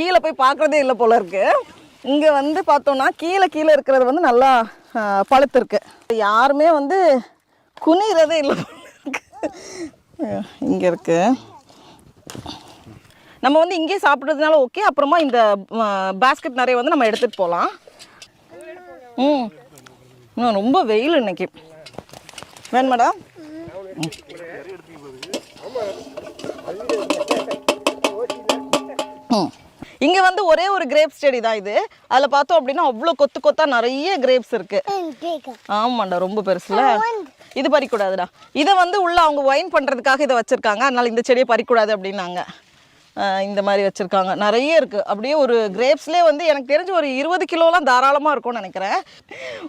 கீழே போய் பார்க்குறதே இல்லை போல இருக்கு. இங்கே வந்து பார்த்தோம்னா கீழே இருக்கிறது வந்து நல்லா பழுத்திருக்கு. யாருமே வந்து குனிறதே இல்லை போல இருக்கு. இங்கே இருக்கு. நம்ம வந்து இங்கேயே சாப்பிட்றதுனால ஓகே. அப்புறமா இந்த பேஸ்கெட் நிறைய வந்து நம்ம எடுத்துகிட்டு போகலாம். ரொம்ப வெயில் இன்னைக்கு. வேணும் மேடம். இங்கே வந்து ஒரே ஒரு கிரேப்ஸ் செடி தான் இது. அதில் பார்த்தோம் அப்படின்னா அவ்வளோ கொத்தா நிறைய கிரேப்ஸ் இருக்கு. ஆமாண்டா, ரொம்ப பெருசுல. இது பறிக்கூடாதுடா. இதை வந்து உள்ள அவங்க ஒயின் பண்ணுறதுக்காக இதை வச்சுருக்காங்க. அதனால இந்த செடியை பறிக்கூடாது அப்படின்னாங்க. இந்த மாதிரி வச்சுருக்காங்க. நிறைய இருக்குது. அப்படியே ஒரு கிரேப்ஸ்லேயே வந்து எனக்கு தெரிஞ்சு ஒரு 20 கிலோலாம் தாராளமாக இருக்கும்னு நினைக்கிறேன்.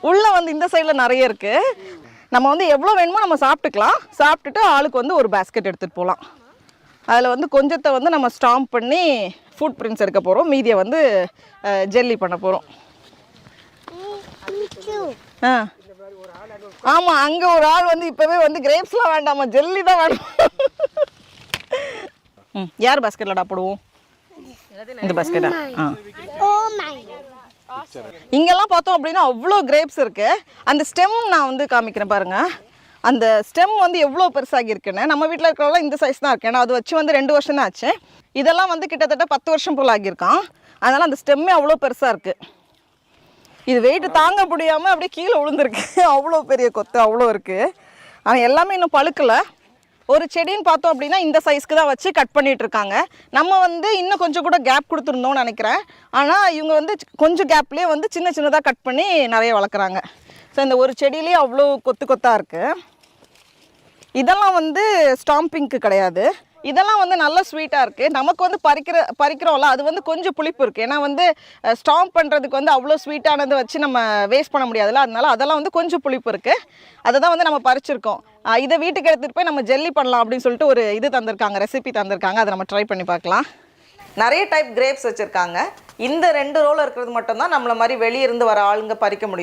உள்ளே வந்து இந்த சைடில் நிறைய இருக்குது. நம்ம வந்து எவ்வளோ வேணுமோ நம்ம சாப்பிட்டுக்கலாம். சாப்பிட்டுட்டு ஆளுக்கு வந்து ஒரு பேஸ்கெட் எடுத்துகிட்டு போகலாம். அதில் வந்து கொஞ்சத்தை வந்து நம்ம ஸ்டாம்ப் பண்ணி ஃபுட் பிரிண்ட்ஸ் எடுக்க போகிறோம். மீதியை வந்து ஜெல்லி பண்ண போகிறோம். ஆமாம், அங்கே ஒரு ஆள் வந்து இப்போவே வந்து கிரேப்ஸ்லாம் வேண்டாமா, ஜெல்லி தான் வேணும். யார் பாஸ்கெட்லடா போடுவோம்? இந்த பாஸ்கெட்டா? இங்கெல்லாம் பார்த்தோம் அப்படின்னா அவ்வளோ கிரேப்ஸ் இருக்கு. அந்த ஸ்டெம் நான் வந்து காமிக்கிறேன் பாருங்க. அந்த ஸ்டெம் வந்து எவ்வளோ பெருசாகி இருக்குன்னு. நம்ம வீட்டில் இருக்கிறவங்களாம் இந்த சைஸ் தான் இருக்கு. ஏன்னா அது வச்சு வந்து 2 வருஷம் தான் ஆச்சு. இதெல்லாம் வந்து கிட்டத்தட்ட 10 வருஷம் போல் ஆகியிருக்கான். அதனால் அந்த ஸ்டெம்மே அவ்வளோ பெருசாக இருக்குது. இது வெயிட்டு தாங்க முடியாமல் அப்படியே கீழே விழுந்துருக்கு. அவ்வளோ பெரிய கொத்து அவ்வளோ இருக்குது. ஆனால் எல்லாமே இன்னும் பழுக்கலை. ஒரு செடின்னு பார்த்தோம் அப்படின்னா இந்த சைஸ்க்கு தான் வச்சு கட் பண்ணிகிட்டு இருக்காங்க. நம்ம வந்து இன்னும் கொஞ்சம் கூட கேப் கொடுத்துருந்தோம்னு நினைக்கிறேன். ஆனால் இவங்க வந்து கொஞ்சம் கேப்லேயே வந்து சின்னதாக கட் பண்ணி நிறைய வளர்க்குறாங்க. ஸோ இந்த ஒரு செடியிலேயே அவ்வளோ கொத்தாக இருக்குது. இதெல்லாம் வந்து ஸ்டாம்பிங்க்கு கிடையாது. இதெல்லாம் வந்து நல்ல ஸ்வீட்டாக இருக்குது. நமக்கு வந்து பறிக்கிறோம்ல, அது வந்து கொஞ்சம் புளிப்பு இருக்குது. ஏன்னா வந்து ஸ்டாம்ப் பண்ணுறதுக்கு வந்து அவ்வளோ ஸ்வீட்டானதை வச்சு நம்ம வேஸ்ட் பண்ண முடியாதுல்ல. அதனால அதெல்லாம் வந்து கொஞ்சம் புளிப்பு இருக்குது. அதை தான் வந்து நம்ம பறிச்சிருக்கோம். இதை வீட்டுக்கு எடுத்துகிட்டு போய் நம்ம ஜெல்லி பண்ணலாம் அப்படின்னு சொல்லிட்டு ஒரு இது தந்திருக்காங்க, ரெசிபி தந்திருக்காங்க. அதை நம்ம ட்ரை பண்ணி பார்க்கலாம். நிறைய டைப் கிரேப்ஸ் வச்சுருக்காங்க. இந்த 2 ரோவில் இருக்கிறது மட்டும்தான் நம்மளை மாதிரி வெளியே இருந்து வர ஆளுங்க பறிக்க முடியும்.